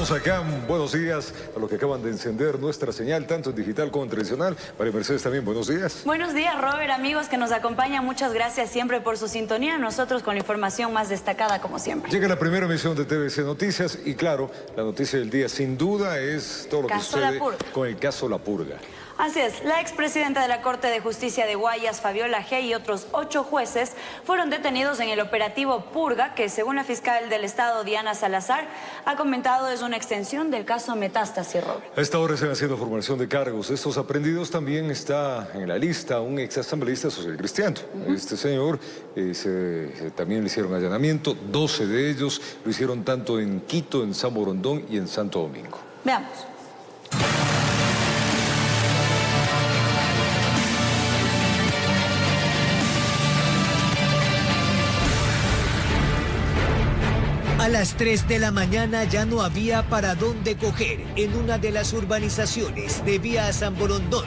Estamos acá, buenos días a los que acaban de encender nuestra señal, tanto en digital como en tradicional. María Mercedes también, buenos días. Buenos días, Robert, amigos que nos acompañan, muchas gracias siempre por su sintonía. Nosotros con la información más destacada como siempre. Llega la primera emisión de TVC Noticias y claro, la noticia del día sin duda es todo lo que sucede con el caso La Purga. Así es, la expresidenta de la Corte de Justicia de Guayas, Fabiola G., y otros 8 jueces fueron detenidos en el operativo Purga, que según la fiscal del Estado, Diana Salazar, ha comentado es una extensión del caso Metástasis, Robert. A esta hora se están haciendo formulación de cargos. Estos aprendidos también está en la lista un exasambleísta social cristiano. Este señor también le hicieron allanamiento, 12 de ellos lo hicieron tanto en Quito, en San Borondón y en Santo Domingo. Veamos. A las 3 de la mañana ya no había para dónde coger en una de las urbanizaciones de Vía San Borondón.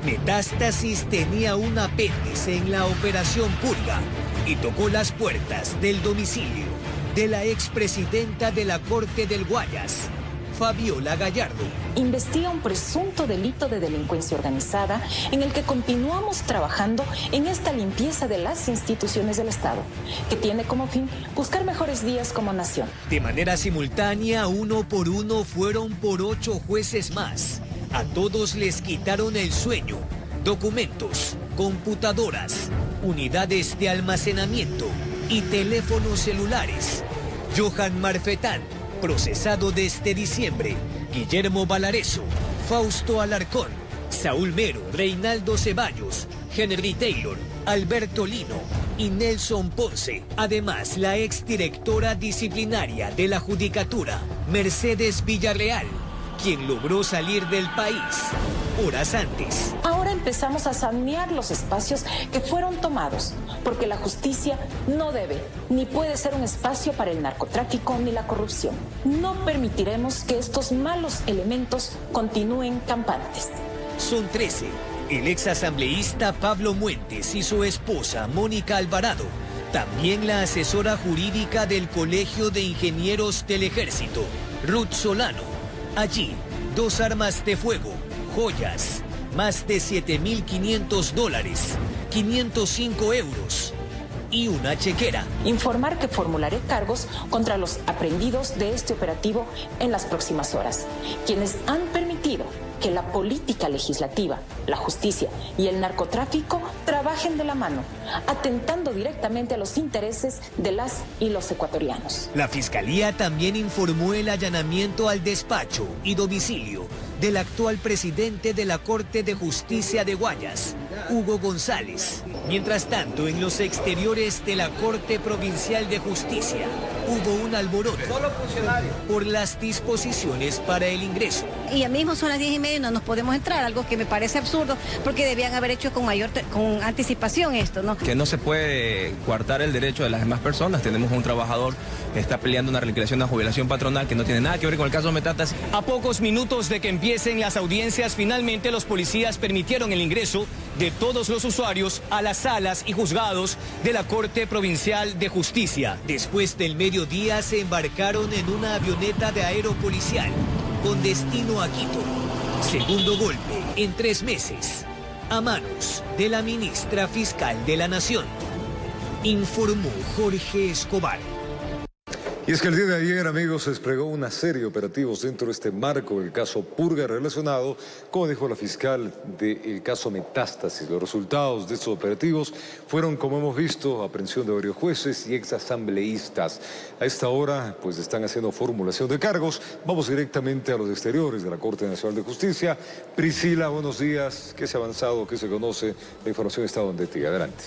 Metástasis tenía un apéndice en la operación Purga y tocó las puertas del domicilio de la expresidenta de la Corte del Guayas, Fabiola Gallardo. Investiga un presunto delito de delincuencia organizada en el que continuamos trabajando en esta limpieza de las instituciones del Estado, que tiene como fin buscar mejores días como nación. De manera simultánea, uno por uno fueron por 8 jueces más. A todos les quitaron el sueño, documentos, computadoras, unidades de almacenamiento y teléfonos celulares. Johan Marfetán, procesado desde diciembre. Guillermo Valareso, Fausto Alarcón, Saúl Mero, Reinaldo Ceballos, Henry Taylor, Alberto Lino y Nelson Ponce. Además, la exdirectora disciplinaria de la Judicatura, Mercedes Villarreal, quien logró salir del país horas antes. Ahora empezamos a sanear los espacios que fueron tomados, porque la justicia no debe ni puede ser un espacio para el narcotráfico ni la corrupción. No permitiremos que estos malos elementos continúen campantes. Son 13. El exasambleísta Pablo Muentes y su esposa Mónica Alvarado, también la asesora jurídica del Colegio de Ingenieros del Ejército, Ruth Solano. Allí, 2 armas de fuego, joyas, más de $7.500, 505 euros y una chequera. Informar que formularé cargos contra los aprehendidos de este operativo en las próximas horas, quienes han permitido que la política legislativa, la justicia y el narcotráfico trabajen de la mano, atentando directamente a los intereses de las y los ecuatorianos. La Fiscalía también informó el allanamiento al despacho y domicilio del actual presidente de la Corte de Justicia de Guayas, Hugo González. Mientras tanto, en los exteriores de la Corte Provincial de Justicia hubo un alboroto por las disposiciones para el ingreso. Y ya mismo son las 10:30 y no nos podemos entrar, algo que me parece absurdo porque debían haber hecho con anticipación esto, ¿no? Que no se puede coartar el derecho de las demás personas. Tenemos un trabajador que está peleando una liquidación de una jubilación patronal que no tiene nada que ver con el caso Metástasis. A pocos minutos de que empiecen las audiencias, finalmente los policías permitieron el ingreso de todos los usuarios a las salas y juzgados de la Corte Provincial de Justicia. Después del mediodía se embarcaron en una avioneta de aeropolicial con destino a Quito. Segundo golpe en 3 meses, a manos de la ministra fiscal de la Nación, informó Jorge Escobar. Y es que el día de ayer, amigos, se desplegó una serie de operativos dentro de este marco del caso Purga relacionado, como dijo la fiscal, del caso Metástasis. Los resultados de estos operativos fueron, como hemos visto, aprehensión de varios jueces y exasambleístas. A esta hora, pues, están haciendo formulación de cargos. Vamos directamente a los exteriores de la Corte Nacional de Justicia. Priscila, buenos días. ¿Qué se ha avanzado? ¿Qué se conoce? La información está donde ti. Adelante.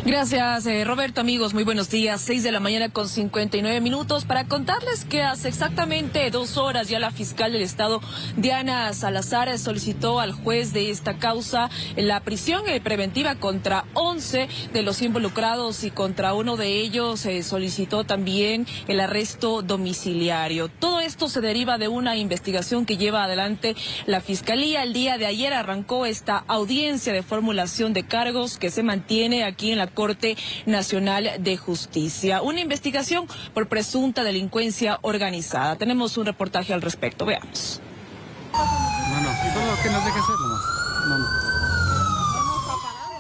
Gracias, Roberto. Amigos, muy buenos días. 6 de la mañana con 59 minutos para contarles que hace exactamente 2 horas ya la fiscal del Estado, Diana Salazar, solicitó al juez de esta causa la prisión preventiva contra 11 de los involucrados y contra uno de ellos solicitó también el arresto domiciliario. Todo esto se deriva de una investigación que lleva adelante la Fiscalía. El día de ayer arrancó esta audiencia de formulación de cargos que se mantiene aquí en la Corte Nacional de Justicia. Una investigación por presunta delincuencia organizada. Tenemos un reportaje al respecto, veamos. Solo que nos deje hacer nomás.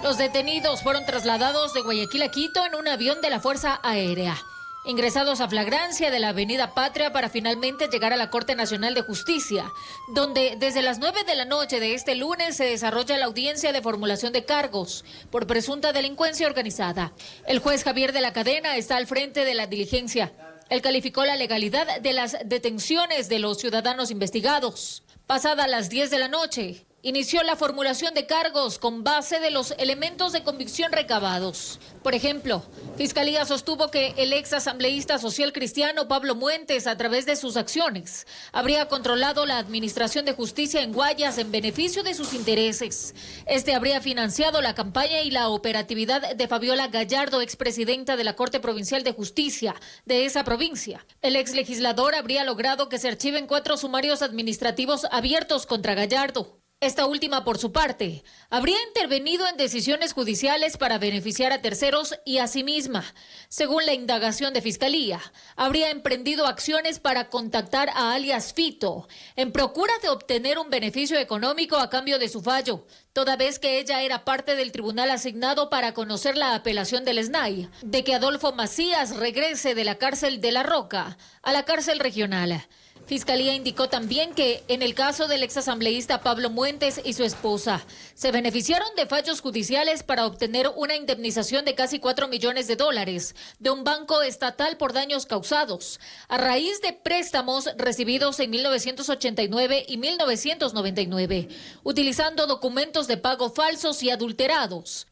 Los detenidos fueron trasladados de Guayaquil a Quito en un avión de la Fuerza Aérea. Ingresados a flagrancia de la Avenida Patria para finalmente llegar a la Corte Nacional de Justicia, donde desde las 9 de la noche de este lunes se desarrolla la audiencia de formulación de cargos por presunta delincuencia organizada. El juez Javier de la Cadena está al frente de la diligencia. Él calificó la legalidad de las detenciones de los ciudadanos investigados. Pasadas las 10 de la noche, inició la formulación de cargos con base de los elementos de convicción recabados. Por ejemplo, Fiscalía sostuvo que el ex asambleísta social cristiano Pablo Muentes, a través de sus acciones, habría controlado la administración de justicia en Guayas en beneficio de sus intereses. Este habría financiado la campaña y la operatividad de Fabiola Gallardo, expresidenta de la Corte Provincial de Justicia de esa provincia. El ex legislador habría logrado que se archiven 4 sumarios administrativos abiertos contra Gallardo. Esta última, por su parte, habría intervenido en decisiones judiciales para beneficiar a terceros y a sí misma. Según la indagación de Fiscalía, habría emprendido acciones para contactar a alias Fito en procura de obtener un beneficio económico a cambio de su fallo, toda vez que ella era parte del tribunal asignado para conocer la apelación del SNAI, de que Adolfo Macías regrese de la cárcel de La Roca a la cárcel regional. Fiscalía indicó también que, en el caso del exasambleísta Pablo Muentes y su esposa, se beneficiaron de fallos judiciales para obtener una indemnización de casi $4 millones de un banco estatal por daños causados, a raíz de préstamos recibidos en 1989 y 1999, utilizando documentos de pago falsos y adulterados.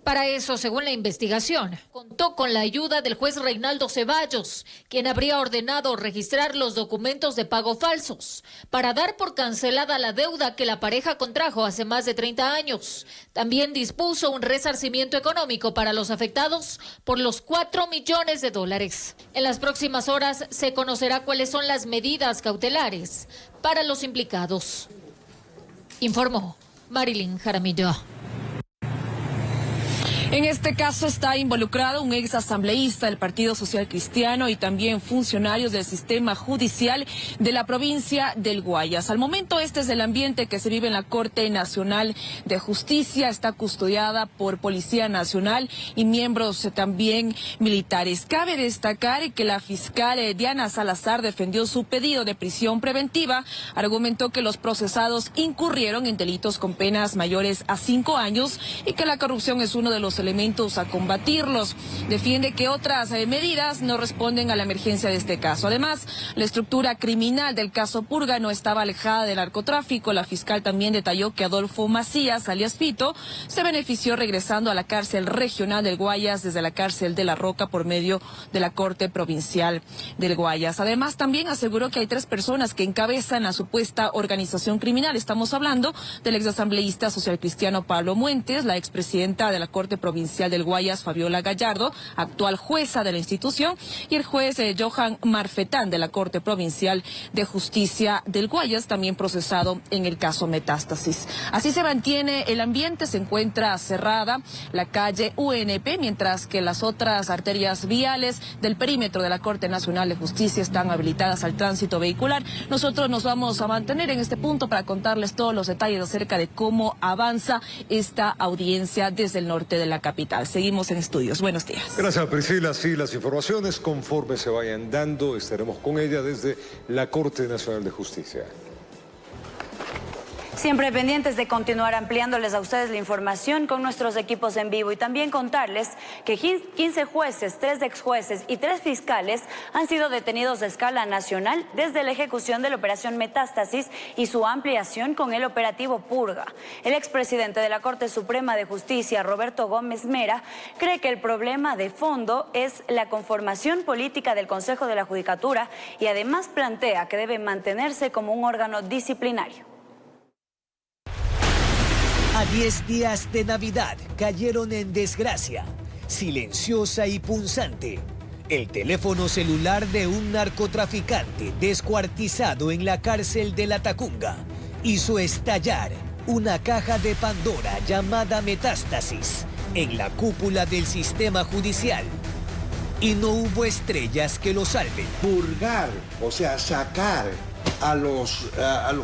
Para eso, según la investigación, contó con la ayuda del juez Reinaldo Ceballos, quien habría ordenado registrar los documentos de pago falsos para dar por cancelada la deuda que la pareja contrajo hace más de 30 años. También dispuso un resarcimiento económico para los afectados por los $4 millones. En las próximas horas se conocerá cuáles son las medidas cautelares para los implicados. Informó Marilyn Jaramillo. En este caso está involucrado un ex asambleísta del Partido Social Cristiano y también funcionarios del sistema judicial de la provincia del Guayas. Al momento este es el ambiente que se vive en la Corte Nacional de Justicia. Está custodiada por Policía Nacional y miembros también militares. Cabe destacar que la fiscal Diana Salazar defendió su pedido de prisión preventiva. Argumentó que los procesados incurrieron en delitos con penas mayores a 5 años y que la corrupción es uno de los elementos a combatirlos. Defiende que otras medidas no responden a la emergencia de este caso. Además, la estructura criminal del caso Purga no estaba alejada del narcotráfico. La fiscal también detalló que Adolfo Macías, alias Pito, se benefició regresando a la cárcel regional del Guayas desde la cárcel de La Roca por medio de la Corte Provincial del Guayas. Además, también aseguró que hay 3 personas que encabezan la supuesta organización criminal. Estamos hablando del exasambleísta social cristiano Pablo Muentes, la expresidenta de la Corte Provincial del Guayas, Fabiola Gallardo, actual jueza de la institución, y el juez Johan Marfetán de la Corte Provincial de Justicia del Guayas, también procesado en el caso Metástasis. Así se mantiene el ambiente, se encuentra cerrada la calle UNP, mientras que las otras arterias viales del perímetro de la Corte Nacional de Justicia están habilitadas al tránsito vehicular. Nosotros nos vamos a mantener en este punto para contarles todos los detalles acerca de cómo avanza esta audiencia desde el norte de la capital. Seguimos en estudios. Buenos días. Gracias, Priscila. Sí, las informaciones conforme se vayan dando, estaremos con ella desde la Corte Nacional de Justicia. Siempre pendientes de continuar ampliándoles a ustedes la información con nuestros equipos en vivo y también contarles que 15 jueces, 3 exjueces y 3 fiscales han sido detenidos a escala nacional desde la ejecución de la operación Metástasis y su ampliación con el operativo Purga. El expresidente de la Corte Suprema de Justicia, Roberto Gómez Mera, cree que el problema de fondo es la conformación política del Consejo de la Judicatura y además plantea que debe mantenerse como un órgano disciplinario. A 10 días de Navidad cayeron en desgracia, silenciosa y punzante. El teléfono celular de un narcotraficante descuartizado en la cárcel de La Tacunga hizo estallar una caja de Pandora llamada Metástasis, en la cúpula del sistema judicial. Y no hubo estrellas que lo salven. Purgar, o sea, sacar a los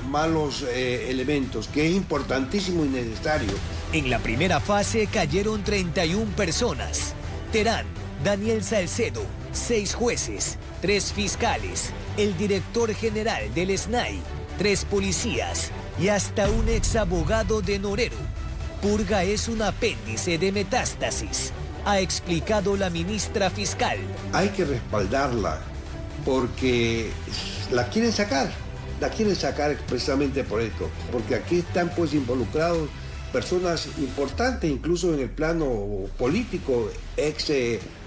malos elementos, que es importantísimo y necesario. En la primera fase cayeron 31 personas. Terán, Daniel Salcedo, 6 jueces, 3 fiscales, el director general del SNAI, 3 policías y hasta un exabogado de Norero. Purga es un apéndice de Metástasis, ha explicado la ministra fiscal. Hay que respaldarla porque la quieren sacar expresamente por esto, porque aquí están pues involucrados personas importantes, incluso en el plano político, ex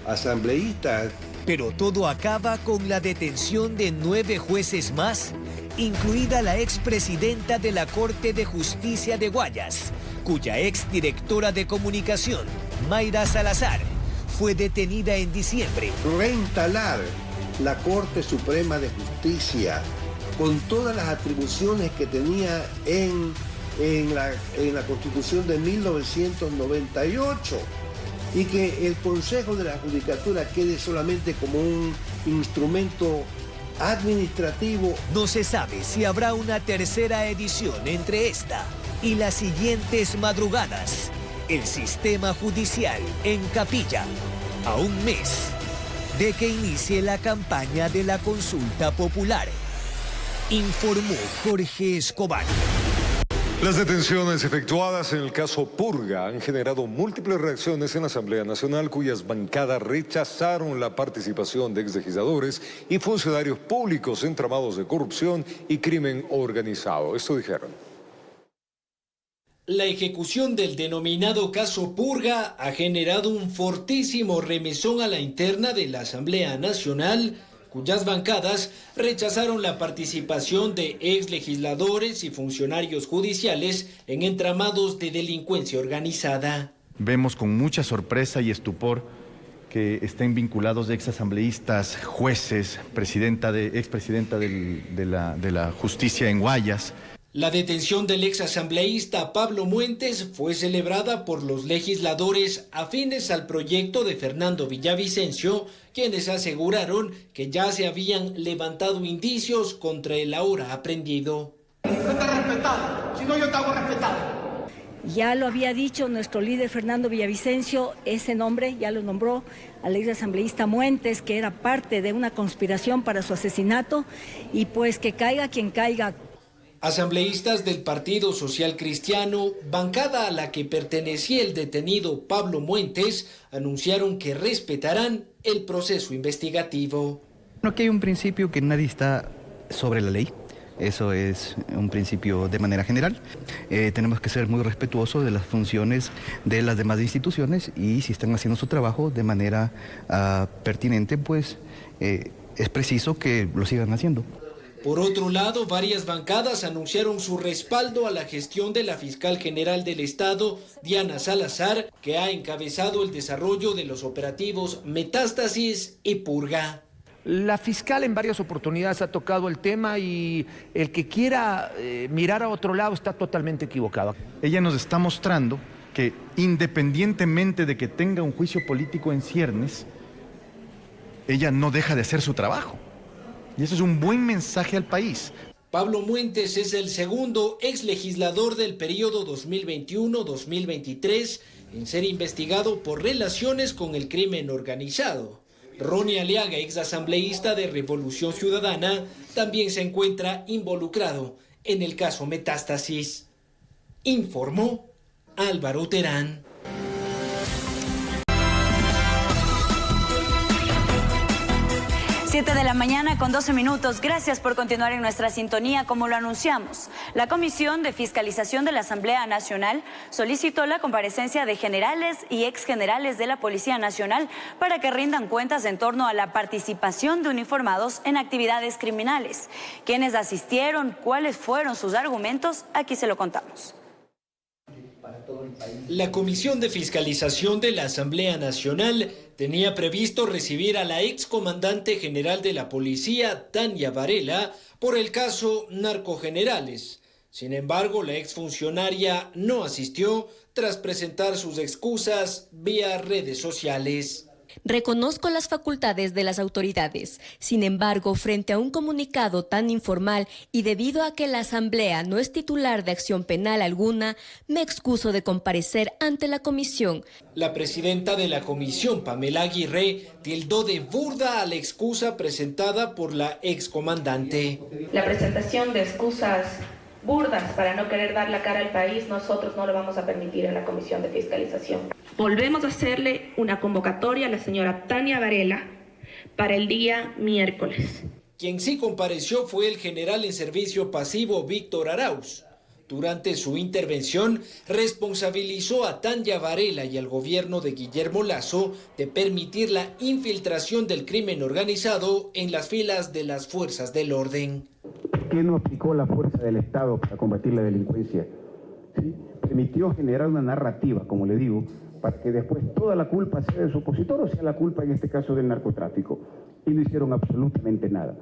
asambleístas. Pero todo acaba con la detención de 9 jueces más, incluida la expresidenta de la Corte de Justicia de Guayas, cuya exdirectora de comunicación, Mayra Salazar, fue detenida en diciembre. Reinstalar la Corte Suprema de Justicia con todas las atribuciones que tenía en la Constitución de 1998 y que el Consejo de la Judicatura quede solamente como un instrumento administrativo. No se sabe si habrá una tercera edición entre esta y las siguientes madrugadas. El sistema judicial en capilla, a un mes de que inicie la campaña de la consulta popular. Informó Jorge Escobar. Las detenciones efectuadas en el caso Purga han generado múltiples reacciones en la Asamblea Nacional, cuyas bancadas rechazaron la participación de exlegisladores y funcionarios públicos en tramados de corrupción y crimen organizado. Esto dijeron. La ejecución del denominado caso Purga ha generado un fortísimo remesón a la interna de la Asamblea Nacional, cuyas bancadas rechazaron la participación de exlegisladores y funcionarios judiciales en entramados de delincuencia organizada. Vemos con mucha sorpresa y estupor que estén vinculados exasambleístas, jueces, expresidenta de la justicia en Guayas. La detención del exasambleísta Pablo Muentes fue celebrada por los legisladores afines al proyecto de Fernando Villavicencio, quienes aseguraron que ya se habían levantado indicios contra el ahora aprendido. No te respetar, si no yo te hago respetar. Ya lo había dicho nuestro líder Fernando Villavicencio, ese nombre ya lo nombró al exasambleísta Muentes, que era parte de una conspiración para su asesinato, y pues que caiga quien caiga. Asambleístas del Partido Social Cristiano, bancada a la que pertenecía el detenido Pablo Muentes, anunciaron que respetarán el proceso investigativo. Aquí hay un principio que nadie está sobre la ley. Eso es un principio de manera general. Tenemos que ser muy respetuosos de las funciones de las demás instituciones y si están haciendo su trabajo de manera pertinente, pues es preciso que lo sigan haciendo. Por otro lado, varias bancadas anunciaron su respaldo a la gestión de la fiscal general del Estado, Diana Salazar, que ha encabezado el desarrollo de los operativos Metástasis y Purga. La fiscal en varias oportunidades ha tocado el tema y el que quiera mirar a otro lado está totalmente equivocado. Ella nos está mostrando que independientemente de que tenga un juicio político en ciernes, ella no deja de hacer su trabajo. Y eso es un buen mensaje al país. Pablo Muentes es el segundo exlegislador del periodo 2021-2023 en ser investigado por relaciones con el crimen organizado. Ronnie Aliaga, exasambleísta de Revolución Ciudadana, también se encuentra involucrado en el caso Metástasis. Informó Álvaro Terán. 7 de la mañana con 12 minutos. Gracias por continuar en nuestra sintonía. Como lo anunciamos, la Comisión de Fiscalización de la Asamblea Nacional solicitó la comparecencia de generales y exgenerales de la Policía Nacional para que rindan cuentas en torno a la participación de uniformados en actividades criminales. ¿Quiénes asistieron? ¿Cuáles fueron sus argumentos? Aquí se lo contamos. La Comisión de Fiscalización de la Asamblea Nacional tenía previsto recibir a la excomandante general de la Policía, Tania Varela, por el caso Narcogenerales. Sin embargo, la exfuncionaria no asistió tras presentar sus excusas vía redes sociales. Reconozco las facultades de las autoridades. Sin embargo, frente a un comunicado tan informal y debido a que la Asamblea no es titular de acción penal alguna, me excuso de comparecer ante la comisión. La presidenta de la comisión, Pamela Aguirre, tildó de burda a la excusa presentada por la excomandante. La presentación de excusas burdas para no querer dar la cara al país, nosotros no lo vamos a permitir en la Comisión de Fiscalización. Volvemos a hacerle una convocatoria a la señora Tania Varela para el día miércoles. Quien sí compareció fue el general en servicio pasivo Víctor Arauz. Durante su intervención, responsabilizó a Tania Varela y al gobierno de Guillermo Lasso de permitir la infiltración del crimen organizado en las filas de las fuerzas del orden. ¿Por qué no aplicó la fuerza del Estado para combatir la delincuencia? ¿Sí? Permitió generar una narrativa, como le digo, para que después toda la culpa sea de su opositor o sea la culpa en este caso del narcotráfico. Y no hicieron absolutamente nada.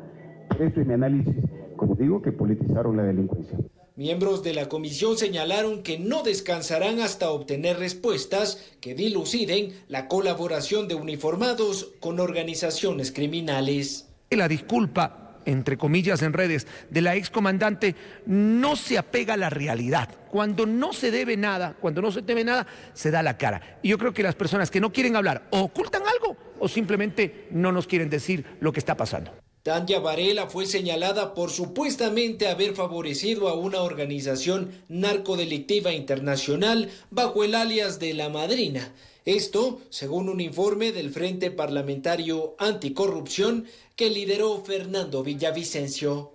Por eso es mi análisis, como digo, que politizaron la delincuencia. Miembros de la comisión señalaron que no descansarán hasta obtener respuestas que diluciden la colaboración de uniformados con organizaciones criminales. La disculpa, entre comillas en redes, de la excomandante no se apega a la realidad. Cuando no se debe nada, cuando no se teme nada, se da la cara. Y yo creo que las personas que no quieren hablar o ocultan algo o simplemente no nos quieren decir lo que está pasando. Tania Varela fue señalada por supuestamente haber favorecido a una organización narcodelictiva internacional bajo el alias de La Madrina. Esto, según un informe del Frente Parlamentario Anticorrupción que lideró Fernando Villavicencio.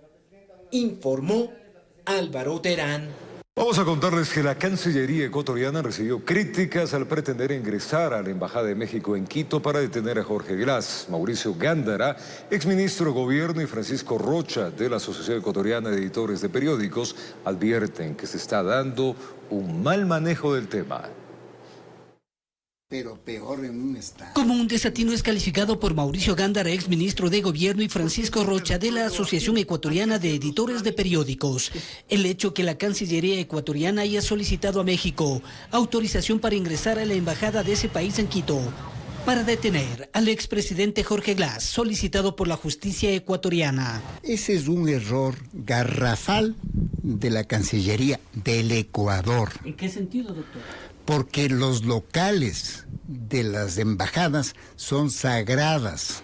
Informó Álvaro Terán. Vamos a contarles que la Cancillería ecuatoriana recibió críticas al pretender ingresar a la Embajada de México en Quito para detener a Jorge Glass. Mauricio Gándara, exministro de Gobierno, y Francisco Rocha, de la Asociación Ecuatoriana de Editores de Periódicos, advierten que se está dando un mal manejo del tema. Pero peor en un estado. Como un desatino es calificado por Mauricio Gándara, exministro de Gobierno, y Francisco Rocha, de la Asociación Ecuatoriana de Editores de Periódicos, el hecho que la Cancillería ecuatoriana haya solicitado a México autorización para ingresar a la embajada de ese país en Quito para detener al expresidente Jorge Glass, solicitado por la justicia ecuatoriana. Ese es un error garrafal de la Cancillería del Ecuador. ¿En qué sentido, doctor? Porque los locales de las embajadas son sagradas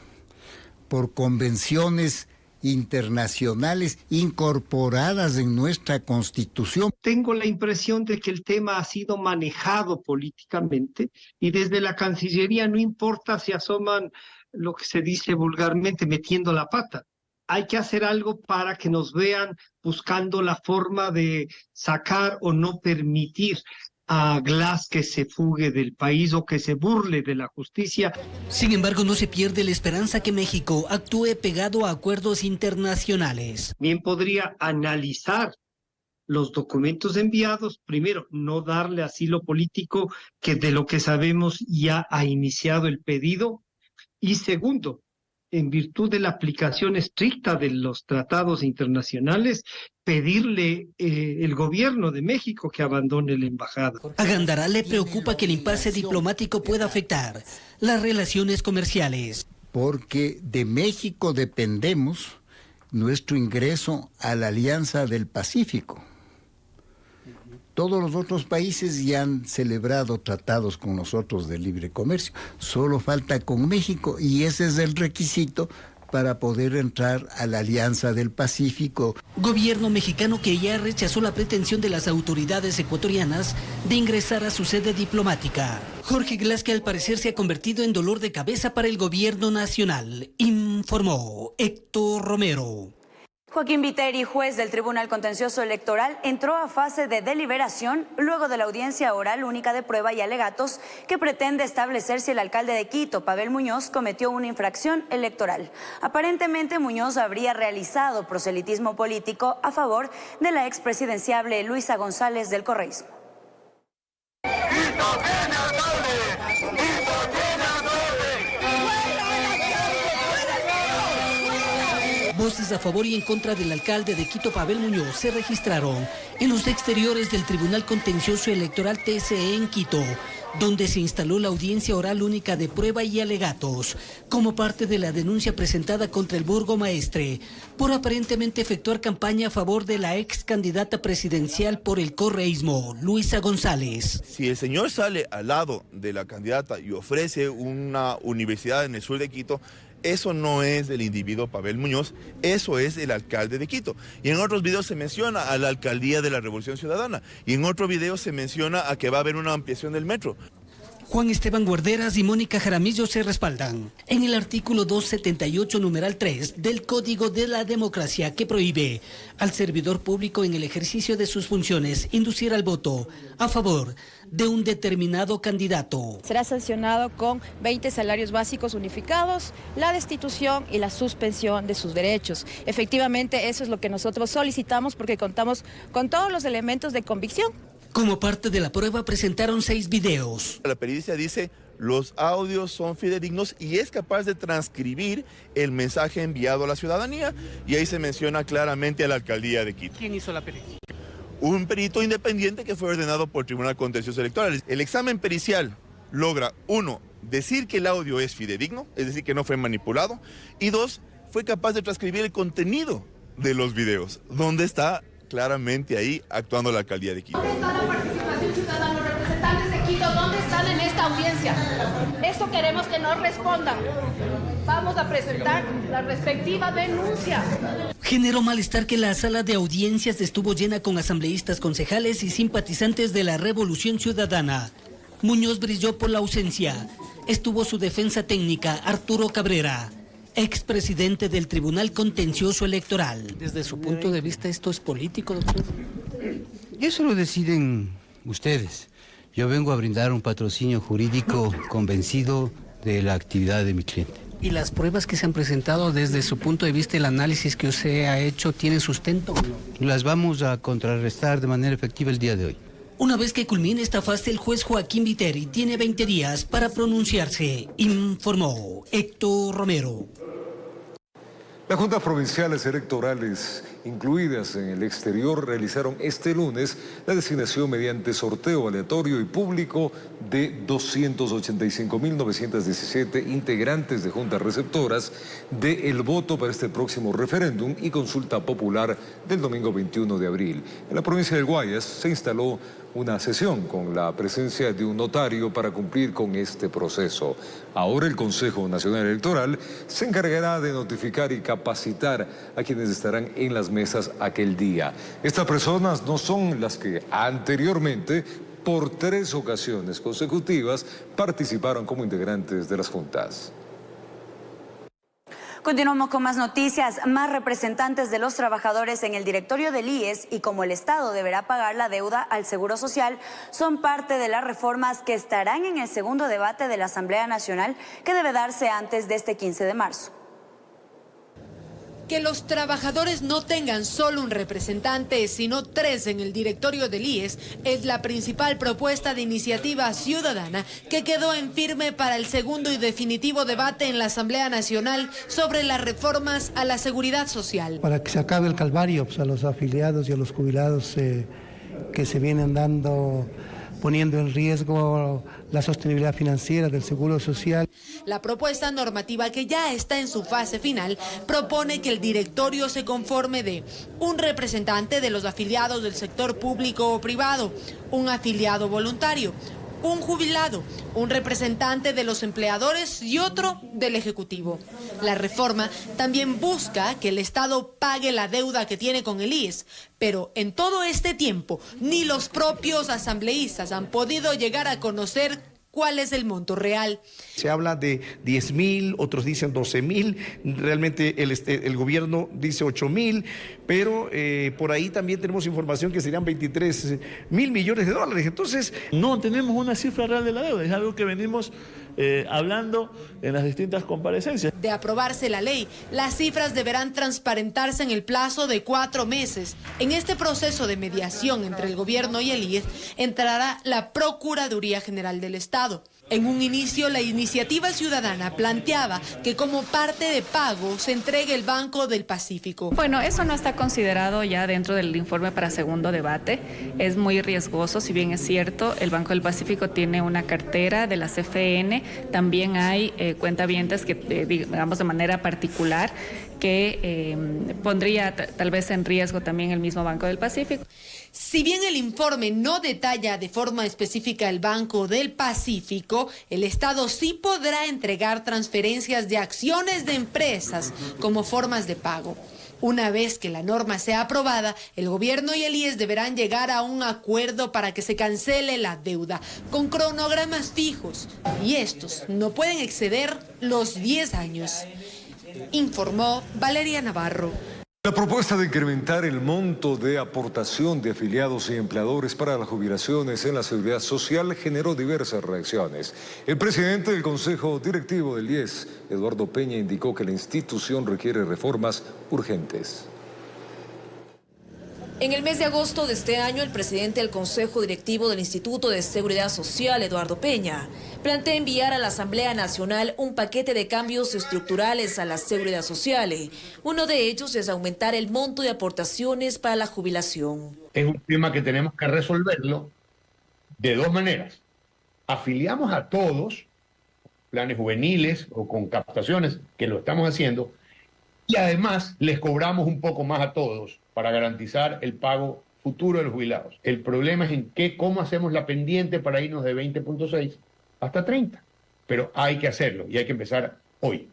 por convenciones internacionales incorporadas en nuestra Constitución. Tengo la impresión de que el tema ha sido manejado políticamente y desde la Cancillería no importa si asoman lo que se dice vulgarmente metiendo la pata. Hay que hacer algo para que nos vean buscando la forma de sacar o no permitir a Glass que se fugue del país o que se burle de la justicia. Sin embargo, no se pierde la esperanza que México actúe pegado a acuerdos internacionales. Bien podría analizar los documentos enviados, primero, no darle asilo político, que de lo que sabemos ya ha iniciado el pedido, y segundo, en virtud de la aplicación estricta de los tratados internacionales, pedirle el gobierno de México que abandone la embajada. A Gándara le preocupa que el impasse diplomático pueda afectar las relaciones comerciales. Porque de México dependemos nuestro ingreso a la Alianza del Pacífico. Todos los otros países ya han celebrado tratados con nosotros de libre comercio. Solo falta con México y ese es el requisito para poder entrar a la Alianza del Pacífico. Gobierno mexicano que ya rechazó la pretensión de las autoridades ecuatorianas de ingresar a su sede diplomática. Jorge Glass, que al parecer se ha convertido en dolor de cabeza para el gobierno nacional, informó Héctor Romero. Joaquín Viteri, juez del Tribunal Contencioso Electoral, entró a fase de deliberación luego de la audiencia oral única de prueba y alegatos que pretende establecer si el alcalde de Quito, Pavel Muñoz, cometió una infracción electoral. Aparentemente, Muñoz habría realizado proselitismo político a favor de la expresidenciable Luisa González del correísmo. Voces a favor y en contra del alcalde de Quito, Pavel Muñoz, se registraron en los exteriores del Tribunal Contencioso Electoral TCE en Quito, donde se instaló la audiencia oral única de prueba y alegatos, como parte de la denuncia presentada contra el burgomaestre por aparentemente efectuar campaña a favor de la ex candidata presidencial por el correísmo, Luisa González. Si el señor sale al lado de la candidata y ofrece una universidad en el sur de Quito, eso no es del individuo Pavel Muñoz, eso es el alcalde de Quito. Y en otros videos se menciona a la alcaldía de la Revolución Ciudadana. Y en otro video se menciona a que va a haber una ampliación del metro. Juan Esteban Guarderas y Mónica Jaramillo se respaldan en el artículo 278, numeral 3 del Código de la Democracia, que prohíbe al servidor público en el ejercicio de sus funciones inducir al voto a favor de un determinado candidato. Será sancionado con 20 salarios básicos unificados, la destitución y la suspensión de sus derechos. Efectivamente, eso es lo que nosotros solicitamos porque contamos con todos los elementos de convicción. Como parte de la prueba presentaron 6 videos. La pericia dice los audios son fidedignos y es capaz de transcribir el mensaje enviado a la ciudadanía, y ahí se menciona claramente a la alcaldía de Quito. ¿Quién hizo la pericia? Un perito independiente que fue ordenado por el Tribunal Contencioso Electoral. El examen pericial logra, 1, decir que el audio es fidedigno, es decir, que no fue manipulado, y 2, fue capaz de transcribir el contenido de los videos, donde está claramente ahí actuando la alcaldía de Quito. ¿Dónde está la participación ciudadana? Los representantes de Quito, ¿dónde están en esta audiencia? Eso queremos que nos respondan. Vamos a presentar la respectiva denuncia. Generó malestar que la sala de audiencias estuvo llena con asambleístas, concejales y simpatizantes de la Revolución Ciudadana. Muñoz brilló por la ausencia. Estuvo su defensa técnica, Arturo Cabrera, expresidente del Tribunal Contencioso Electoral. Desde su punto de vista, ¿esto es político, doctor? Eso lo deciden ustedes. Yo vengo a brindar un patrocinio jurídico convencido de la actividad de mi cliente. ¿Y las pruebas que se han presentado desde su punto de vista, el análisis que usted ha hecho, tienen sustento? Las vamos a contrarrestar de manera efectiva el día de hoy. Una vez que culmine esta fase, el juez Joaquín Viteri tiene 20 días para pronunciarse, informó Héctor Romero. Las juntas provinciales electorales incluidas en el exterior realizaron este lunes la designación mediante sorteo aleatorio y público de 285.917 integrantes de juntas receptoras del voto para este próximo referéndum y consulta popular del domingo 21 de abril. En la provincia del Guayas se instaló una sesión con la presencia de un notario para cumplir con este proceso. Ahora el Consejo Nacional Electoral se encargará de notificar y capacitar a quienes estarán en las mesas aquel día. Estas personas no son las que anteriormente, por 3 ocasiones consecutivas, participaron como integrantes de las juntas. Continuamos con más noticias. Más representantes de los trabajadores en el directorio del IES y como el Estado deberá pagar la deuda al Seguro Social, son parte de las reformas que estarán en el segundo debate de la Asamblea Nacional que debe darse antes de este 15 de marzo. Que los trabajadores no tengan solo un representante, sino 3 en el directorio del IES, es la principal propuesta de iniciativa ciudadana que quedó en firme para el segundo y definitivo debate en la Asamblea Nacional sobre las reformas a la seguridad social. Para que se acabe el calvario a los afiliados y a los jubilados que se vienen poniendo en riesgo la sostenibilidad financiera del Seguro Social. La propuesta normativa, que ya está en su fase final, propone que el directorio se conforme de un representante de los afiliados del sector público o privado, un afiliado voluntario, un jubilado, un representante de los empleadores y otro del Ejecutivo. La reforma también busca que el Estado pague la deuda que tiene con el IES, pero en todo este tiempo ni los propios asambleístas han podido llegar a conocer cuál es el monto real. Se habla de 10.000, otros dicen 12.000, realmente el gobierno dice 8.000, pero por ahí también tenemos información que serían 23.000 millones de dólares. Entonces, no tenemos una cifra real de la deuda, es algo que venimos hablando en las distintas comparecencias. De aprobarse la ley, las cifras deberán transparentarse en el plazo de 4 meses. En este proceso de mediación entre el gobierno y el IES entrará la Procuraduría General del Estado. En un inicio, la iniciativa ciudadana planteaba que como parte de pago se entregue el Banco del Pacífico. Bueno, eso no está considerado ya dentro del informe para segundo debate. Es muy riesgoso, si bien es cierto, el Banco del Pacífico tiene una cartera de la CFN, también hay cuentavientes que, digamos de manera particular, que pondría tal vez en riesgo también el mismo Banco del Pacífico. Si bien el informe no detalla de forma específica el Banco del Pacífico, el Estado sí podrá entregar transferencias de acciones de empresas como formas de pago. Una vez que la norma sea aprobada, el gobierno y el IES deberán llegar a un acuerdo para que se cancele la deuda, con cronogramas fijos, y estos no pueden exceder los 10 años. Informó Valeria Navarro. La propuesta de incrementar el monto de aportación de afiliados y empleadores para las jubilaciones en la Seguridad Social generó diversas reacciones. El presidente del Consejo Directivo del IES, Eduardo Peña, indicó que la institución requiere reformas urgentes. En el mes de agosto de este año, el presidente del Consejo Directivo del Instituto de Seguridad Social, Eduardo Peña, plantea enviar a la Asamblea Nacional un paquete de cambios estructurales a la seguridad social. Uno de ellos es aumentar el monto de aportaciones para la jubilación. Es un tema que tenemos que resolverlo de dos maneras. Afiliamos a todos, planes juveniles o con captaciones, que lo estamos haciendo, y además les cobramos un poco más a todos para garantizar el pago futuro de los jubilados. El problema es en cómo hacemos la pendiente para irnos de 20.6 hasta 30. Pero hay que hacerlo y hay que empezar hoy.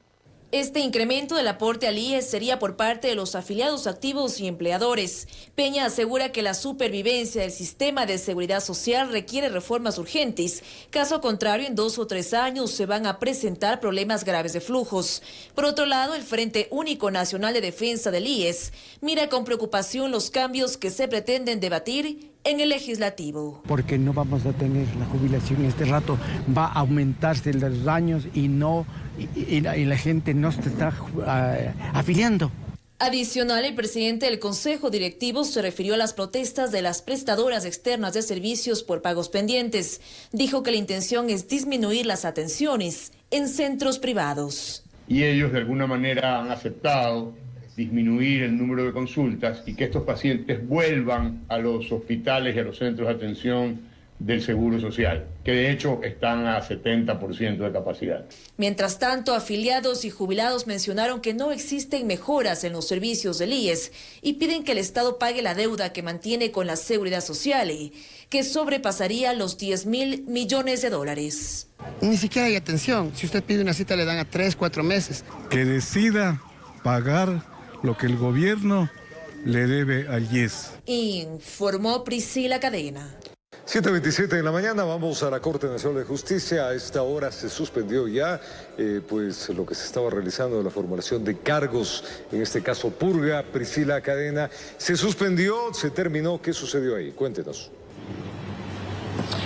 Este incremento del aporte al IES sería por parte de los afiliados activos y empleadores. Peña asegura que la supervivencia del sistema de seguridad social requiere reformas urgentes. Caso contrario, en 2 o 3 años se van a presentar problemas graves de flujos. Por otro lado, el Frente Único Nacional de Defensa del IES mira con preocupación los cambios que se pretenden debatir en el legislativo. Porque no vamos a tener la jubilación en este rato, va a aumentarse los años y la gente no se está afiliando. Adicional, el presidente del Consejo Directivo se refirió a las protestas de las prestadoras externas de servicios por pagos pendientes. Dijo que la intención es disminuir las atenciones en centros privados. Y ellos de alguna manera han aceptado disminuir el número de consultas y que estos pacientes vuelvan a los hospitales y a los centros de atención del Seguro Social, que de hecho están a 70% de capacidad. Mientras tanto, afiliados y jubilados mencionaron que no existen mejoras en los servicios del IES y piden que el Estado pague la deuda que mantiene con la Seguridad Social, que sobrepasaría los 10.000 millones de dólares. Ni siquiera hay atención. Si usted pide una cita le dan a 3, 4 meses. Que decida pagar lo que el gobierno le debe al IES. Informó Priscila Cadena. 7:27 de la mañana, vamos a la Corte Nacional de Justicia. A esta hora se suspendió ya pues lo que se estaba realizando de la formulación de cargos, en este caso purga. Priscila Cadena, se suspendió, se terminó. ¿Qué sucedió ahí? Cuéntenos.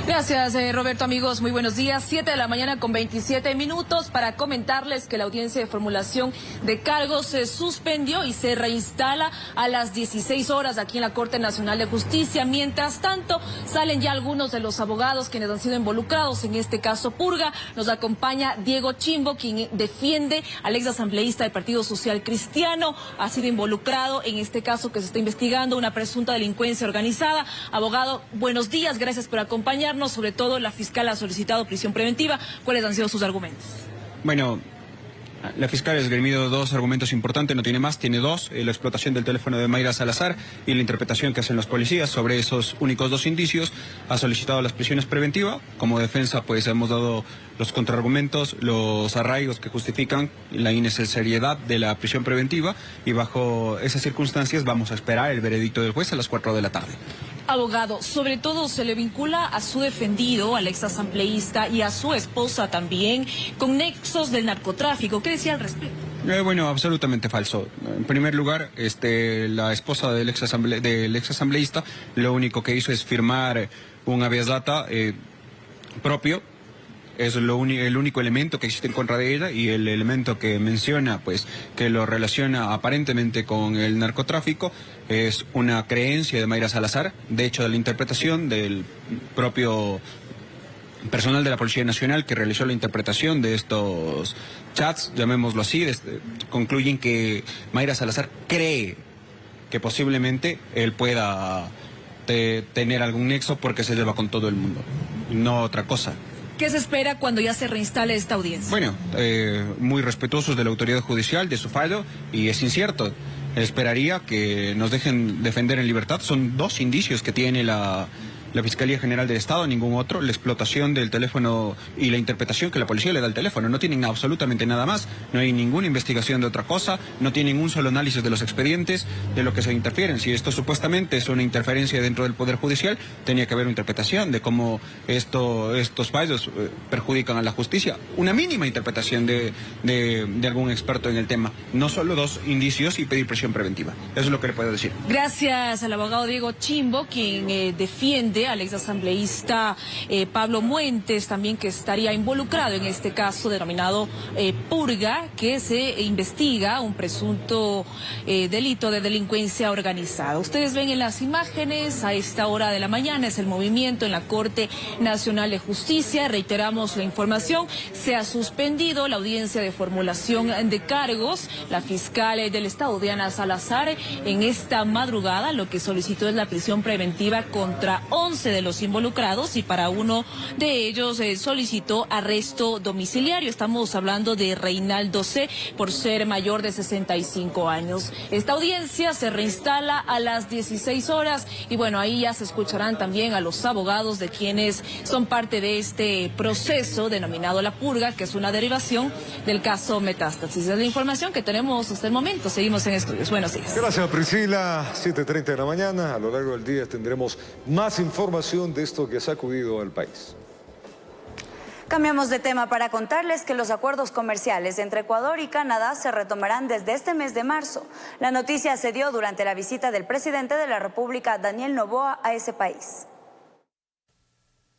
Gracias, Roberto. Amigos, muy buenos días. 7 de la mañana con 27 minutos para comentarles que la audiencia de formulación de cargos se suspendió y se reinstala a las 16 horas aquí en la Corte Nacional de Justicia. Mientras tanto, salen ya algunos de los abogados quienes han sido involucrados en este caso purga. Nos acompaña Diego Chimbo, quien defiende al ex asambleísta del Partido Social Cristiano. Ha sido involucrado en este caso que se está investigando, una presunta delincuencia organizada. Abogado, buenos días, gracias por acompañarnos. Sobre todo, la fiscal ha solicitado prisión preventiva. ¿Cuáles han sido sus argumentos? Bueno, la fiscal ha esgrimido 2 argumentos importantes, no tiene más, tiene 2, la explotación del teléfono de Mayra Salazar y la interpretación que hacen los policías sobre esos únicos 2 indicios. Ha solicitado las prisiones preventivas. Como defensa, pues hemos dado los contraargumentos, los arraigos que justifican la innecesariedad de la prisión preventiva, y bajo esas circunstancias vamos a esperar el veredicto del juez a las 4 de la tarde. Abogado, sobre todo se le vincula a su defendido, al ex asambleísta, y a su esposa también, con nexos del narcotráfico. ¿Qué decía al respecto? Bueno, absolutamente falso. En primer lugar, la esposa del ex asambleísta lo único que hizo es firmar un habeas data propio. Es el único elemento que existe en contra de ella, y el elemento que menciona, pues, que lo relaciona aparentemente con el narcotráfico, es una creencia de Mayra Salazar. De hecho, de la interpretación del propio personal de la Policía Nacional que realizó la interpretación de estos chats, llamémoslo así, concluyen que Mayra Salazar cree que posiblemente él pueda tener algún nexo porque se lleva con todo el mundo, no otra cosa. ¿Qué se espera cuando ya se reinstale esta audiencia? Bueno, muy respetuosos de la autoridad judicial, de su fallo, y es incierto. Esperaría que nos dejen defender en libertad. Son 2 indicios que tiene la Fiscalía General del Estado, ningún otro, la explotación del teléfono y la interpretación que la policía le da al teléfono. No tienen absolutamente nada más, no hay ninguna investigación de otra cosa, no tienen un solo análisis de los expedientes, de lo que se interfieren. Si esto supuestamente es una interferencia dentro del Poder Judicial, tenía que haber una interpretación de cómo estos fallos perjudican a la justicia. Una mínima interpretación de algún experto en el tema, no solo 2 indicios y pedir prisión preventiva. Eso es lo que le puedo decir. Gracias al abogado Diego Chimbo, quien defiende al exasambleísta Pablo Muentes, también que estaría involucrado en este caso denominado Purga, que se investiga un presunto delito de delincuencia organizada. Ustedes ven en las imágenes, a esta hora de la mañana es el movimiento en la Corte Nacional de Justicia. Reiteramos la información, se ha suspendido la audiencia de formulación de cargos. La fiscal del Estado, Diana Salazar, en esta madrugada lo que solicitó es la prisión preventiva contra 11 de los involucrados y para uno de ellos solicitó arresto domiciliario. Estamos hablando de Reinaldo C. por ser mayor de 65 años. Esta audiencia se reinstala a las 16 horas y bueno, ahí ya se escucharán también a los abogados de quienes son parte de este proceso denominado La Purga, que es una derivación del caso Metástasis. Es la información que tenemos hasta el momento. Seguimos en estudios. Buenos días. Gracias, Priscila. 7:30 de la mañana. A lo largo del día tendremos más información de esto que ha sacudido al país. Cambiamos de tema para contarles que los acuerdos comerciales entre Ecuador y Canadá se retomarán desde este mes de marzo. La noticia se dio durante la visita del presidente de la República, Daniel Noboa, a ese país.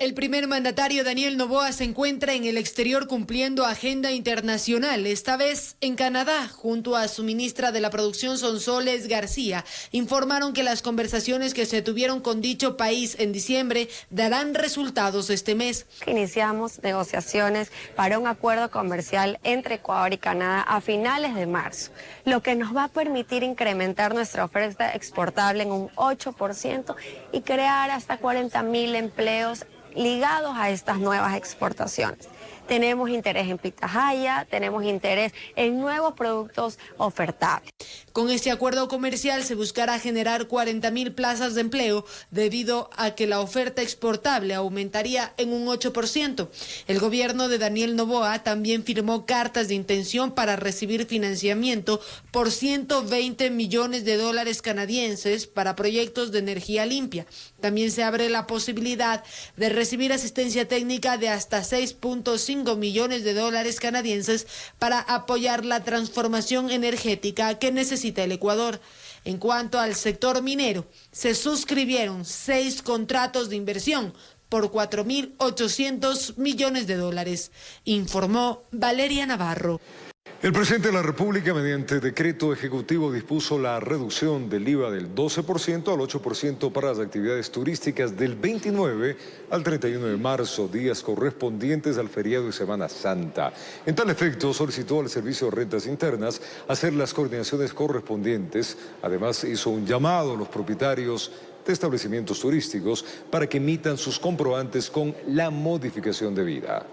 El primer mandatario Daniel Noboa se encuentra en el exterior cumpliendo agenda internacional, esta vez en Canadá, junto a su ministra de la Producción, Sonsoles García. Informaron que las conversaciones que se tuvieron con dicho país en diciembre darán resultados este mes. Iniciamos negociaciones para un acuerdo comercial entre Ecuador y Canadá a finales de marzo, lo que nos va a permitir incrementar nuestra oferta exportable en un 8% y crear hasta 40.000 empleos ligados a estas nuevas exportaciones. Tenemos interés en pitahaya, tenemos interés en nuevos productos ofertables. Con este acuerdo comercial se buscará generar 40.000 plazas de empleo debido a que la oferta exportable aumentaría en un 8%. El gobierno de Daniel Noboa también firmó cartas de intención para recibir financiamiento por $120 millones canadienses para proyectos de energía limpia. También se abre la posibilidad de recibir asistencia técnica de hasta $6.5 millones canadienses para apoyar la transformación energética que necesita el Ecuador. En cuanto al sector minero, se suscribieron 6 contratos de inversión por $4.800 millones, informó Valeria Navarro. El presidente de la República, mediante decreto ejecutivo, dispuso la reducción del IVA del 12% al 8% para las actividades turísticas del 29 al 31 de marzo, días correspondientes al feriado de Semana Santa. En tal efecto, solicitó al Servicio de Rentas Internas hacer las coordinaciones correspondientes. Además, hizo un llamado a los propietarios de establecimientos turísticos para que emitan sus comprobantes con la modificación debida.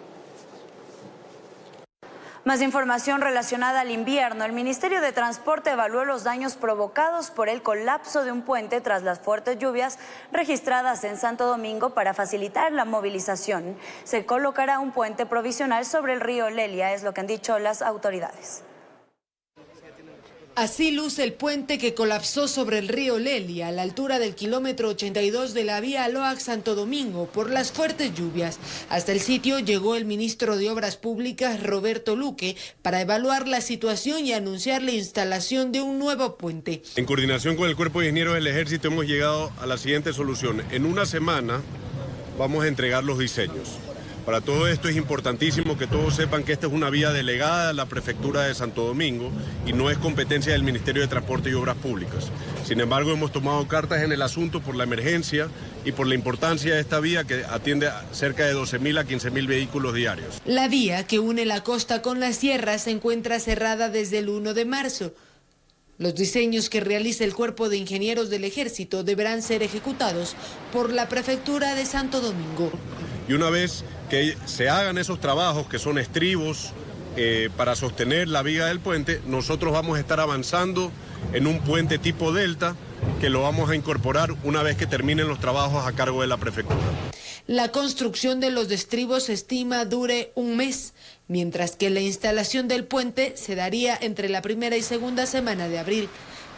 Más información relacionada al invierno. El Ministerio de Transporte evaluó los daños provocados por el colapso de un puente tras las fuertes lluvias registradas en Santo Domingo. Para facilitar la movilización, se colocará un puente provisional sobre el río Lelia, es lo que han dicho las autoridades. Así luce el puente que colapsó sobre el río Lelia a la altura del kilómetro 82 de la vía Loac-Santo Domingo por las fuertes lluvias. Hasta el sitio llegó el ministro de Obras Públicas, Roberto Luque, para evaluar la situación y anunciar la instalación de un nuevo puente. En coordinación con el Cuerpo de Ingenieros del Ejército hemos llegado a la siguiente solución. En una semana vamos a entregar los diseños. Para todo esto es importantísimo que todos sepan que esta es una vía delegada a la Prefectura de Santo Domingo y no es competencia del Ministerio de Transporte y Obras Públicas. Sin embargo, hemos tomado cartas en el asunto por la emergencia y por la importancia de esta vía que atiende a cerca de 12.000 a 15.000 vehículos diarios. La vía que une la costa con la sierra se encuentra cerrada desde el 1 de marzo. Los diseños que realiza el Cuerpo de Ingenieros del Ejército deberán ser ejecutados por la Prefectura de Santo Domingo. Y una vez que se hagan esos trabajos que son estribos para sostener la viga del puente, nosotros vamos a estar avanzando en un puente tipo Delta que lo vamos a incorporar una vez que terminen los trabajos a cargo de la Prefectura. La construcción de los estribos se estima dure un mes, mientras que la instalación del puente se daría entre la primera y segunda semana de abril.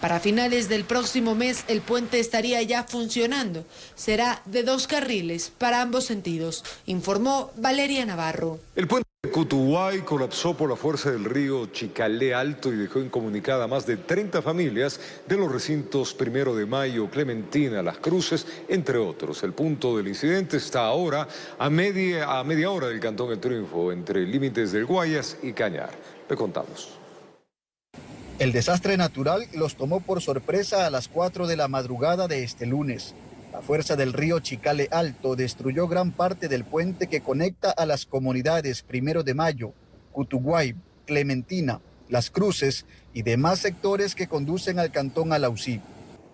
Para finales del próximo mes el puente estaría ya funcionando. Será de 2 carriles para ambos sentidos, informó Valeria Navarro. El puente de Cutuguay colapsó por la fuerza del río Chicale Alto y dejó incomunicada a más de 30 familias de los recintos 1 de Mayo, Clementina, Las Cruces, entre otros. El punto del incidente está ahora a media hora del Cantón El Triunfo, entre límites del Guayas y Cañar. Le contamos. El desastre natural los tomó por sorpresa a las 4 de la madrugada de este lunes. La fuerza del río Chicale Alto destruyó gran parte del puente que conecta a las comunidades 1 de Mayo, Cutuguay, Clementina, Las Cruces y demás sectores que conducen al cantón Alausí.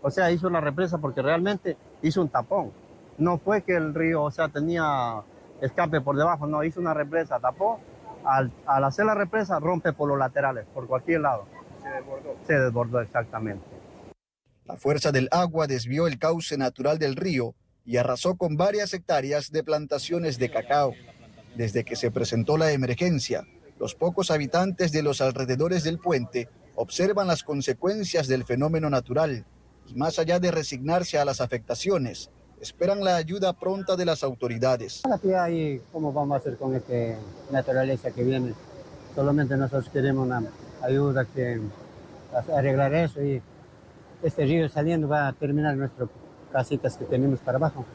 O sea, hizo la represa porque realmente hizo un tapón. No fue que el río, tenía escape por debajo, no, hizo una represa, tapó. Al hacer la represa rompe por los laterales, por cualquier lado. Se desbordó exactamente. La fuerza del agua desvió el cauce natural del río y arrasó con varias hectáreas de plantaciones de cacao. Desde que se presentó la emergencia, los pocos habitantes de los alrededores del puente observan las consecuencias del fenómeno natural y más allá de resignarse a las afectaciones, esperan la ayuda pronta de las autoridades. Ahí, ¿cómo vamos a hacer con esta naturaleza que viene? Solamente nosotros queremos una ayuda que arreglar eso y este río saliendo va a terminar nuestras casitas que tenemos para abajo.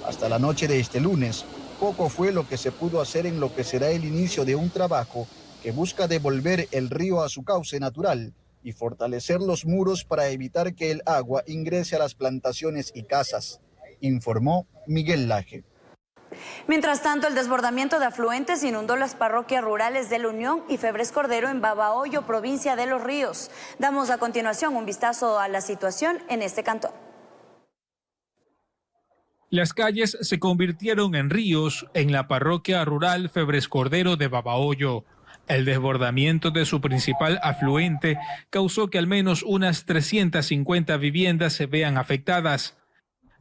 Hasta la noche de este lunes, poco fue lo que se pudo hacer en lo que será el inicio de un trabajo que busca devolver el río a su cauce natural y fortalecer los muros para evitar que el agua ingrese a las plantaciones y casas, informó Miguel Laje. Mientras tanto, el desbordamiento de afluentes inundó las parroquias rurales de La Unión y Febres Cordero en Babahoyo, provincia de Los Ríos. Damos a continuación un vistazo a la situación en este cantón. Las calles se convirtieron en ríos en la parroquia rural Febres Cordero de Babahoyo. El desbordamiento de su principal afluente causó que al menos unas 350 viviendas se vean afectadas.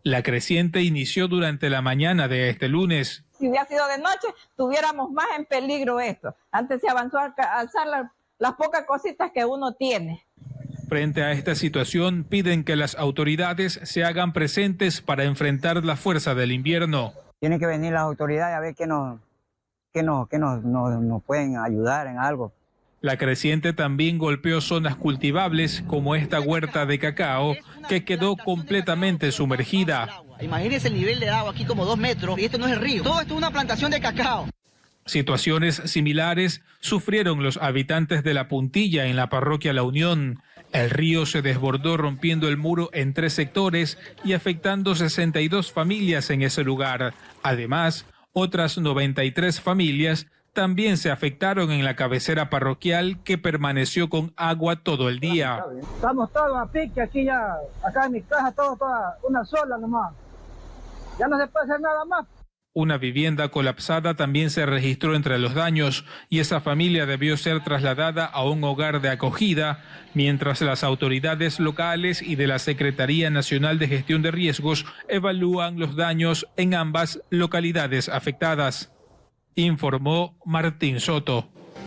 La creciente inició durante la mañana de este lunes. Si hubiera sido de noche, tuviéramos más en peligro esto. Antes se avanzó a alzar las pocas cositas que uno tiene. Frente a esta situación, piden que las autoridades se hagan presentes para enfrentar la fuerza del invierno. Tienen que venir las autoridades a ver qué nos pueden ayudar en algo. La creciente también golpeó zonas cultivables como esta huerta de cacao que quedó completamente sumergida. Imagínense el nivel de agua aquí como 2 metros y esto no es el río. Todo esto es una plantación de cacao. Situaciones similares sufrieron los habitantes de La Puntilla en la parroquia La Unión. El río se desbordó rompiendo el muro en 3 sectores y afectando 62 familias en ese lugar. Además, otras 93 familias también se afectaron en la cabecera parroquial que permaneció con agua todo el día. Estamos todos a pique aquí ya, acá en mi casa toda una sola nomás. Ya no se puede hacer nada más. Una vivienda colapsada también se registró entre los daños y esa familia debió ser trasladada a un hogar de acogida, mientras las autoridades locales y de la Secretaría Nacional de Gestión de Riesgos evalúan los daños en ambas localidades afectadas, informó Martín Soto.